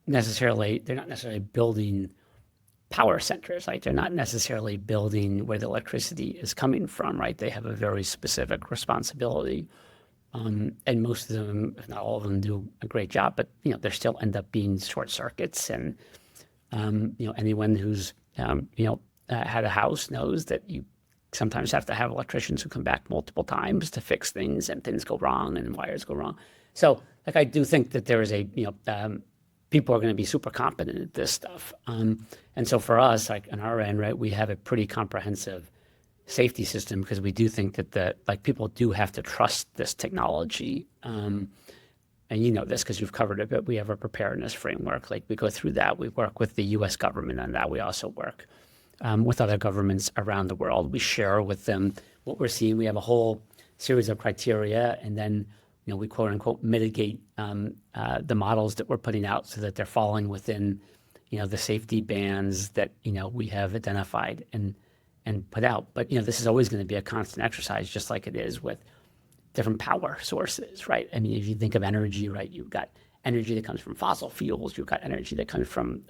they're not necessarily building power centers, right? They're not necessarily building where the electricity is coming from, right? They have a very specific responsibility. And most of them, if not all of them, do a great job, but there still end up being short circuits. And anyone who's had a house knows that you sometimes have to have electricians who come back multiple times to fix things, and things go wrong and wires go wrong. So, like, I do think that there is people are going to be super competent at this stuff. And so for us, like on our end, right, we have a pretty comprehensive safety system, because we do think that people do have to trust this technology. And you know this because you've covered it, but we have a preparedness framework. Like, we go through that. We work with the U.S. government on that. We also work with other governments around the world. We share with them what we're seeing. We have a whole series of criteria, and then we quote unquote mitigate the models that we're putting out so that they're falling within the safety bands that we have identified and put out. But this is always going to be a constant exercise, just like it is with different power sources, right? I mean, if you think of energy, right, you've got energy that comes from fossil fuels, you've got energy that comes from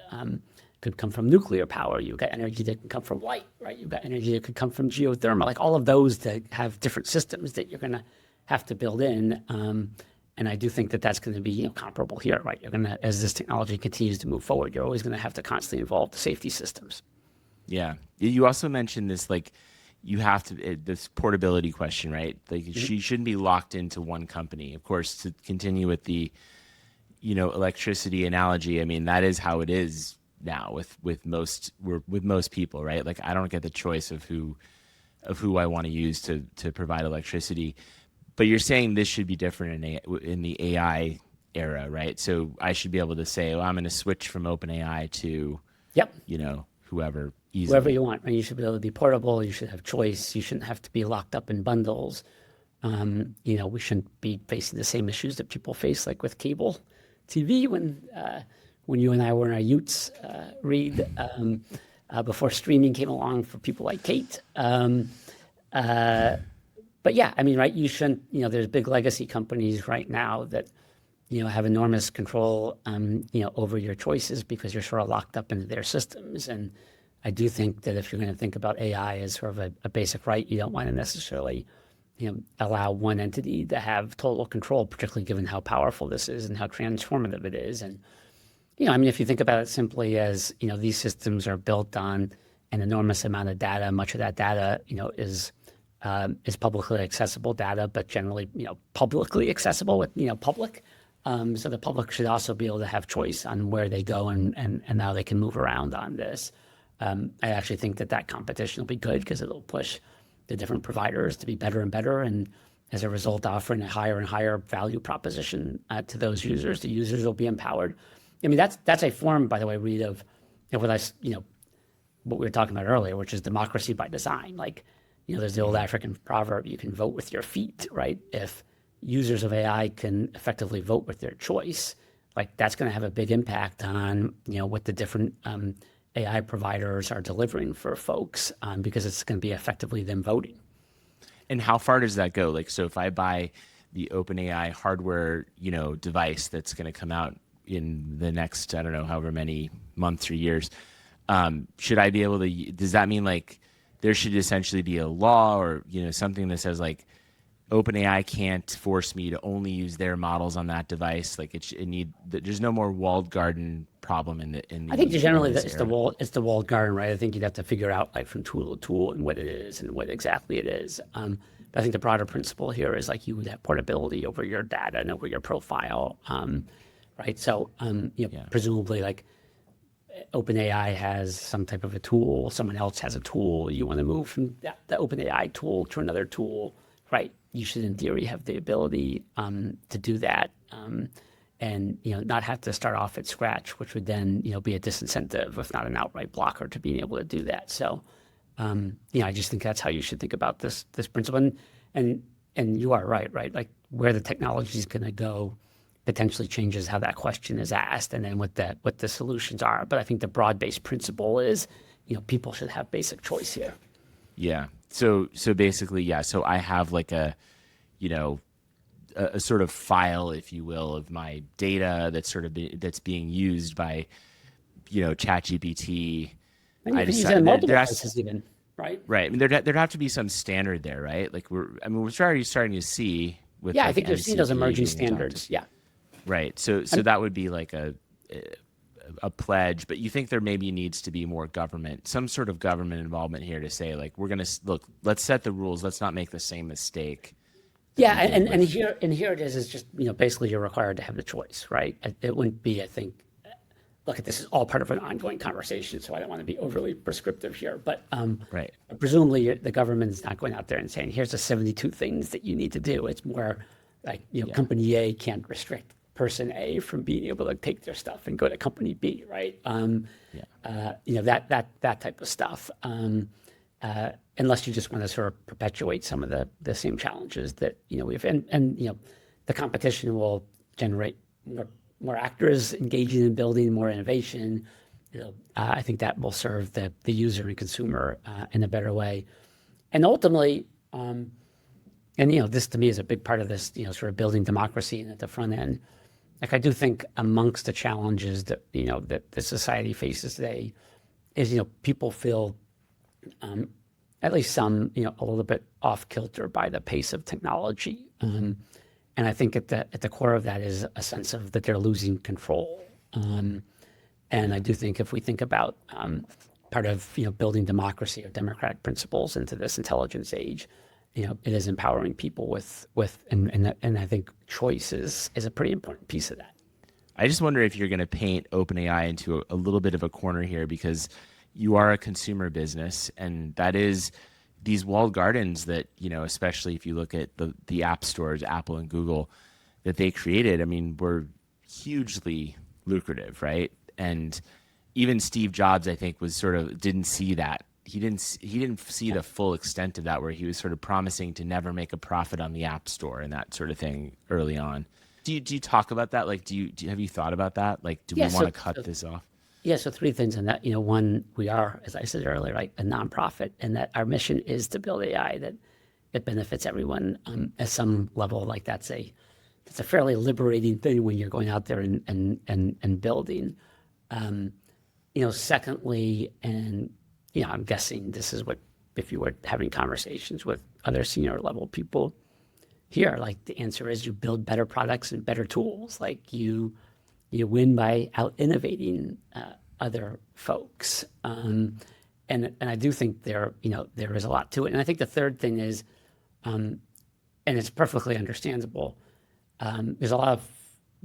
could come from nuclear power, you've got energy that can come from light, right? You've got energy that could come from geothermal, like all of those that have different systems that you're going to have to build in. And I do think that that's going to be comparable here, right? You're going to, as this technology continues to move forward, you're always going to have to constantly evolve the safety systems.
Yeah. You also mentioned this, like, you have to, this portability question, right? Like, she shouldn't be locked into one company. Of course, to continue with the, electricity analogy, I mean, that is how it is now with most people, right? Like, I don't get the choice of who I want to use to provide electricity. But you're saying this should be different in the AI era, right? So I should be able to say, well, I'm going to switch from OpenAI to,
Yep.
whoever
Whoever
easily.
you want, right? You should be able to be portable. You should have choice. You shouldn't have to be locked up in bundles. We shouldn't be facing the same issues that people face, like with cable TV when you and I were in our utes, Reed, before streaming came along for people like Kate. But yeah, I mean, right, you shouldn't, there's big legacy companies right now that, have enormous control, over your choices because you're sort of locked up into their systems. And I do think that if you're going to think about AI as sort of a basic right, you don't want to necessarily, allow one entity to have total control, particularly given how powerful this is and how transformative it is. And, I mean, if you think about it simply as, these systems are built on an enormous amount of data, much of that data, is publicly accessible data, but generally, publicly accessible with, public. So the public should also be able to have choice on where they go and how they can move around on this. I actually think that competition will be good because it'll push the different providers to be better and better, and as a result, offering a higher and higher value proposition to those users. The users will be empowered. I mean, that's a form, by the way, Reed, of what what we were talking about earlier, which is democracy by design. Like, there's the old African proverb, you can vote with your feet, right? If users of AI can effectively vote with their choice, like, that's going to have a big impact on, what the different AI providers are delivering for folks, because it's going to be effectively them voting.
And how far does that go? Like, so if I buy the OpenAI hardware, device that's going to come out in the next, I don't know, however many months or years, should I be able to, does that mean like there should essentially be a law or, something that says like OpenAI can't force me to only use their models on that device? Like, there's no more walled garden problem
I think generally
this
it's
era.
the walled garden, right? I think you'd have to figure out, like, from tool to tool and what it is and what exactly it is. But I think the broader principle here is, like, you would have portability over your data and over your profile, right? So presumably, like, OpenAI has some type of a tool, someone else has a tool, you want to move from the OpenAI tool to another tool, right? You should, in theory, have the ability to do that. and not have to start off at scratch, which would then be a disincentive, if not an outright blocker, to being able to do that. So, I just think that's how you should think about this principle. And you are right, right? Like where the technology is going to go potentially changes how that question is asked, and then what the solutions are. But I think the broad-based principle is, people should have basic choice here.
Yeah. So basically, yeah. So I have like a sort of file, if you will, of my data that's being used by, ChatGPT.
And you can use it in multiple places even, right?
Right. I mean, there'd have to be some standard there, right? Like we're already starting to see with
Yeah, I
like
think you're seeing those emerging
NCP being adopted.
standards. Yeah.
Right. So that would be like a pledge, but you think there maybe needs to be more some sort of government involvement here to say like we're going to look, let's set the rules, let's not make the same mistake.
Yeah, and here it is. It's just basically you're required to have the choice, right? It wouldn't be, I think. Look, this is all part of an ongoing conversation, so I don't want to be overly prescriptive here. But
right.
presumably the government is not going out there and saying, "Here's the 72 things that you need to do." It's more like company A can't restrict person A from being able to take their stuff and go to company B, right? That type of stuff. Unless you just want to sort of perpetuate some of the same challenges that we've and the competition will generate more actors engaging in building more innovation. I think that will serve the user and consumer in a better way, and ultimately, this to me is a big part of this sort of building democracy and at the front end. Like I do think amongst the challenges that that the society faces today is people feel at least some, a little bit off kilter by the pace of technology. And I think at the core of that is a sense of that they're losing control. And I do think if we think about part of building democracy or democratic principles into this intelligence age, it is empowering people with and I think choice is a pretty important piece of that.
I just wonder if you're going to paint OpenAI into a little bit of a corner here, because you are a consumer business, and that is these walled gardens that, especially if you look at the app stores, Apple and Google, that they created, I mean, were hugely lucrative, right? And even Steve Jobs, I think, didn't see that. He didn't see the full extent of that, where he was sort of promising to never make a profit on the app store and that sort of thing early on. Do you talk about that? Like, have you thought about that? Like, do we want to cut this off?
Yeah, so three things in that. One, we are, as I said earlier, right, a nonprofit, and that our mission is to build AI that benefits everyone at some level. Like that's a fairly liberating thing when you're going out there and building. Secondly, and I'm guessing this is what, if you were having conversations with other senior level people here, like the answer is you build better products and better tools. Like you win by out innovating other folks, and I do think there is a lot to it. And I think the third thing is, and it's perfectly understandable. There's a lot of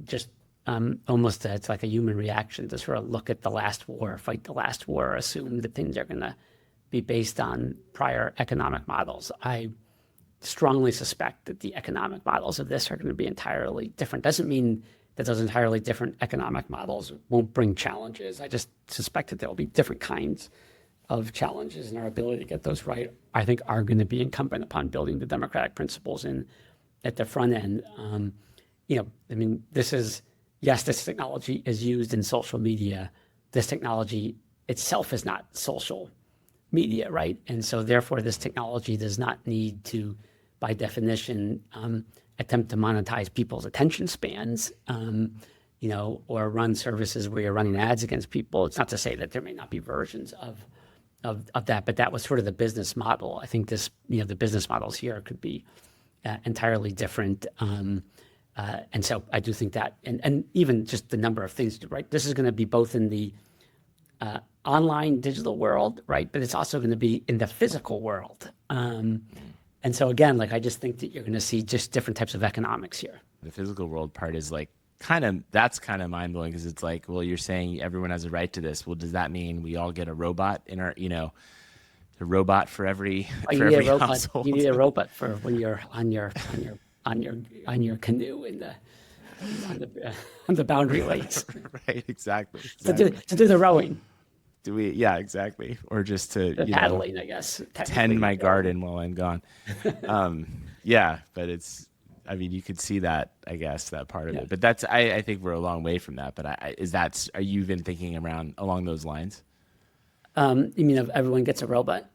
just almost it's like a human reaction to sort of look at the last war, fight the last war, assume that things are going to be based on prior economic models. I strongly suspect that the economic models of this are going to be entirely different. Doesn't mean that those entirely different economic models won't bring challenges. I just suspect that there will be different kinds of challenges, and our ability to get those right, I think, are going to be incumbent upon building the democratic principles in at the front end. This technology is used in social media. This technology itself is not social media, right? And so therefore this technology does not need to, by definition, attempt to monetize people's attention spans, or run services where you're running ads against people. It's not to say that there may not be versions of that, but that was sort of the business model. I think the business models here could be entirely different. And so I do think that, and even just the number of things, right? This is going to be both in the online digital world, right? But it's also going to be in the physical world. And so again, I just think that you're going to see just different types of economics here.
The physical world part is that's kind of mind blowing, because it's like, well, you're saying everyone has a right to this. Well, does that mean we all get a robot in our, the robot for every household?
You need a robot for when you're on your canoe in on the boundary lakes
Right, exactly,
to do the rowing,
Do we? Yeah, exactly. Or just to,
the paddling, I guess.
tend
Technically,
my garden while I'm gone. Um, yeah, but I mean, you could see that, I guess, that part of
yeah.
it. But I think we're a long way from that. But are you been thinking around along those lines?
You mean if everyone gets a robot?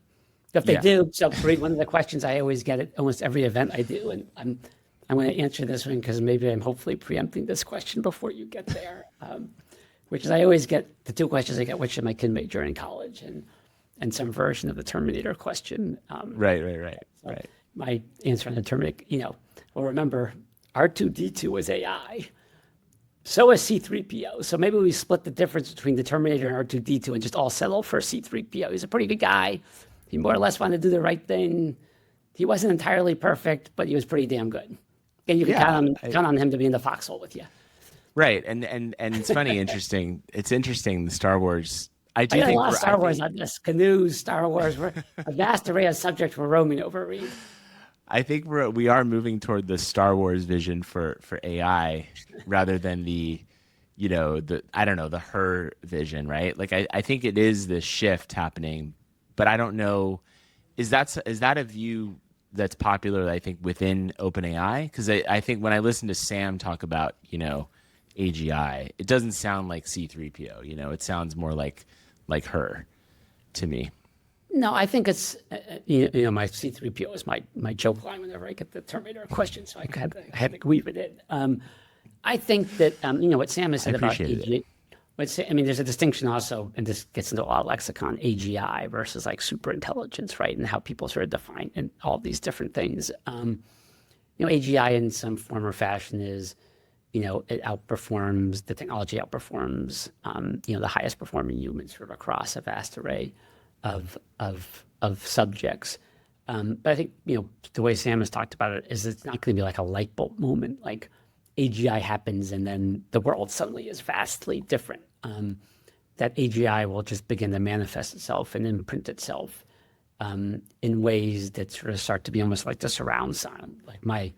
If they
Yeah.
do, so Bree, one of the questions I always get at almost every event I do, and I'm going to answer this one because maybe I'm hopefully preempting this question before you get there, which is I always get the two questions I get, which should my kid major in college, and some version of the Terminator question.
Right.
My answer on the Terminator, well, remember, R2D2 was AI. So is C3PO. So maybe we split the difference between the Terminator and R2D2 and just all settle for C3PO. He's a pretty good guy. He more or less wanted to do the right thing. He wasn't entirely perfect, but he was pretty damn good. And you can count on him to be in the foxhole with you.
Right. And it's funny, interesting. It's interesting, the Star Wars. I do
I got
think
a lot of Star Wars on this. Canoes, Star Wars. We're a vast array of subjects we're roaming over, Reed.
I think we are moving toward the Star Wars vision for AI rather than the I don't know, the her vision, right? Like I think it is this shift happening, but I don't know, is that a view that's popular, I think, within OpenAI? Because I think when I listen to Sam talk about, AGI, it doesn't sound like C3PO, it sounds more like her to me.
No, I think it's, my C3PO is my joke line whenever I get the Terminator question, so I had to weave it in. I think that, what Sam has said about AGI, there's a distinction also, and this gets into a lot of lexicon, AGI versus like super intelligence, right? And how people sort of define and all these different things. AGI in some form or fashion is, it outperforms, the technology outperforms, the highest performing humans sort of across a vast array of subjects. But I think, the way Sam has talked about it is it's not going to be like a light bulb moment, like AGI happens and then the world suddenly is vastly different. That AGI will just begin to manifest itself and imprint itself in ways that sort of start to be almost like the surround sound. Like my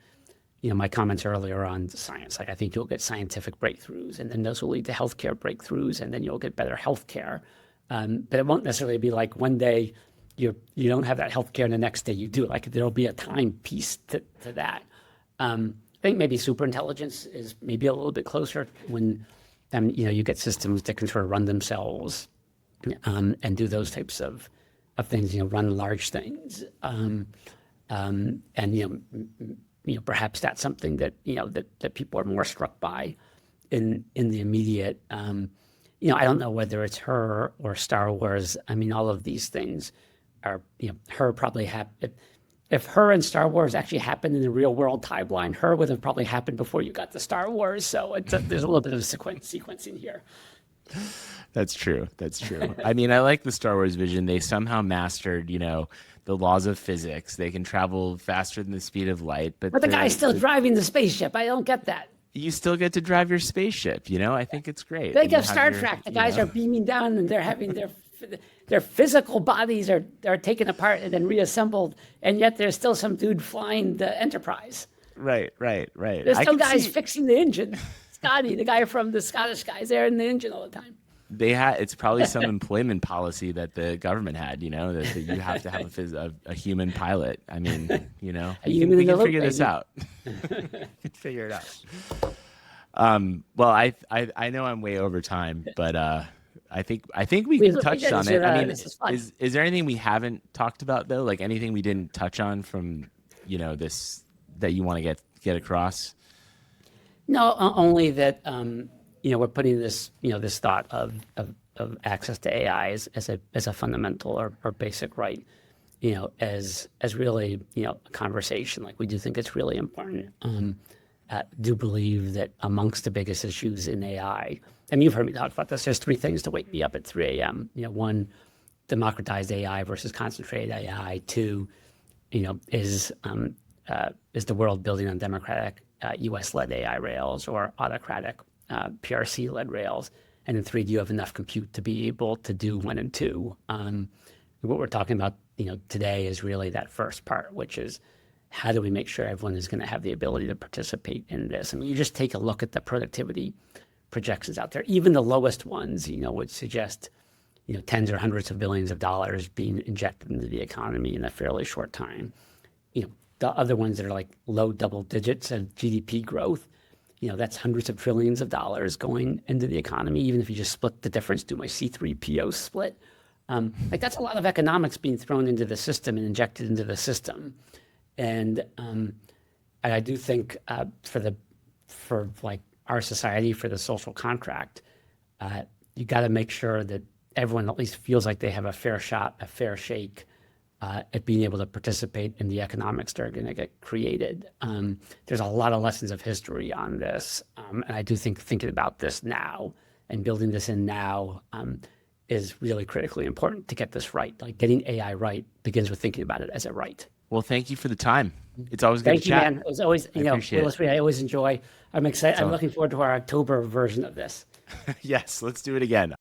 comments earlier on science, like I think you'll get scientific breakthroughs and then those will lead to healthcare breakthroughs and then you'll get better healthcare. But it won't necessarily be like one day you don't have that healthcare and the next day you do. Like there'll be a time piece to that. I think maybe superintelligence is maybe a little bit closer when you get systems that can sort of run themselves and do those types of things, run large things. And perhaps that's something that that people are more struck by in the immediate. I don't know whether it's her or Star Wars. All of these things are, her probably happened. If her and Star Wars actually happened in the real world timeline, her would have probably happened before you got to Star Wars. So there's a little bit of sequencing here.
That's true. I like the Star Wars vision. They somehow mastered, the laws of physics. They can travel faster than the speed of light. But
the guy's still driving the spaceship. I don't get that.
You still get to drive your spaceship. I think it's great.
They get Star Trek. The guys are beaming down and they're having their physical bodies are taken apart and then reassembled, and yet there's still some dude flying the Enterprise.
Right.
There's still guys fixing the engine. Scotty, the guy from the Scottish guys, there in the engine all the time.
It's probably some employment policy that the government had, that you have to have a human pilot. We can figure this out. We can figure it out. Well, I know I'm way over time, but I think we touched on it. Is there anything we haven't talked about though? Like anything we didn't touch on from this that you want to get across?
No, only that we're putting this this thought of access to AI as a fundamental or basic right, as really a conversation. Like we do think it's really important. Do believe that amongst the biggest issues in AI, you've heard me talk about this. There's three things to wake me up at 3 a.m. One, democratized AI versus concentrated AI. Two, is the world building on democratic U.S.-led AI rails or autocratic PRC-led rails? And then three, do you have enough compute to be able to do one and two? What we're talking about, today is really that first part, which is, how do we make sure everyone is going to have the ability to participate in this? I mean, you just take a look at the productivity projections out there, even the lowest ones, would suggest, tens or hundreds of billions of dollars being injected into the economy in a fairly short time. The other ones that are like low double digits of GDP growth, that's hundreds of trillions of dollars going into the economy, even if you just split the difference, do my C3PO split. Like that's a lot of economics being thrown into the system and injected into the system. And I do think for like our society, for the social contract, you got to make sure that everyone at least feels like they have a fair shot, a fair shake at being able to participate in the economics that are going to get created. There's a lot of lessons of history on this. And I do think thinking about this now and building this in now is really critically important to get this right. Like getting AI right begins with thinking about it as a right.
Well, thank you for the time. It's always good to chat.
Thank you, man. It was always, Willis, I always enjoy. I'm excited. I'm looking forward to our October version of this.
Yes, let's do it again.